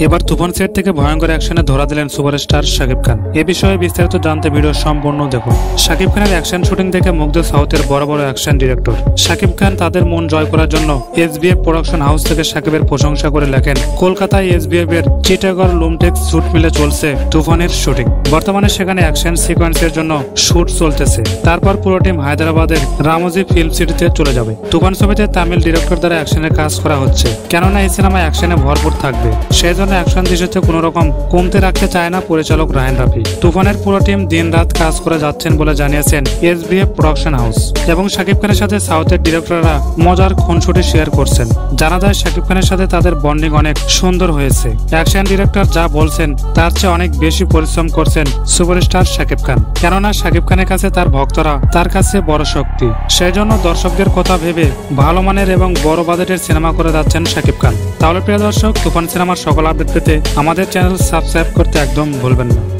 এবার তুফান সেট থেকে ভয়ঙ্কর অ্যাকশনে ধরা দিলেন সুপারস্টার শাকিব খান। এ বিষয়ে বিস্তারিত জানতে ভিডিও সম্পূর্ণ দেখুন। শাকিব খানের অ্যাকশন শুটিং দেখে মুগ্ধ সাউথের বড় বড় অ্যাকশন ডিরেক্টর। শাকিব খান তাদের মন জয় করার জন্য এসবিএফ প্রোডাকশন হাউস থেকে শাকিবের প্রশংসা করে লেখেন, কলকাতায় এসবিএফ এর চিটাগড় লুমটেক্স শুট মিলে চলছে তুফানের শুটিং। বর্তমানে সেখানে অ্যাকশন সিকোয়েন্সের জন্য শুট চলতেছে। তারপর পুরো টিম হায়দ্রাবাদের রামোজি ফিল্ম সিটিতে চলে যাবে। তুফান ছবিতে তামিল ডিরেক্টর দ্বারা অ্যাকশনের কাজ করা হচ্ছে, কেননা এই সিনেমা অ্যাকশনে ভরপুর থাকবে। সেই অ্যাকশন দৃশ্যতে কোনো রকম কমতে রাখতে চায় না পরিচালক রায়হান রাফি। তুফানের পুরো টিম দিন রাত কাজ করে যাচ্ছেন বলে জানিয়েছেন এসবিএফ প্রোডাকশন হাউস। এবং শাকিব খানের সাথে সাউথের ডিরেক্টররা মজার খুনসুটি শেয়ার করছেন। জানা যায় শাকিব খানের সাথে তাদের বন্ডিং অনেক সুন্দর হয়েছে। অ্যাকশন ডিরেক্টর যা বলছেন তার চেয়ে অনেক বেশি পরিশ্রম করছেন সুপারস্টার শাকিব খান, কেননা শাকিব খানের কাছে তার ভক্তরা তার কাছে বড় শক্তি। সেই জন্য দর্শকদের কথা ভেবে ভালো মানের এবং বড় বাজেটের সিনেমা করে যাচ্ছেন শাকিব খান। তাহলে প্রিয় দর্শক, তুফান সিনেমার সকল আপডেট পেতে আমাদের চ্যানেল সাবস্ক্রাইব করতে একদম ভুলবেন না।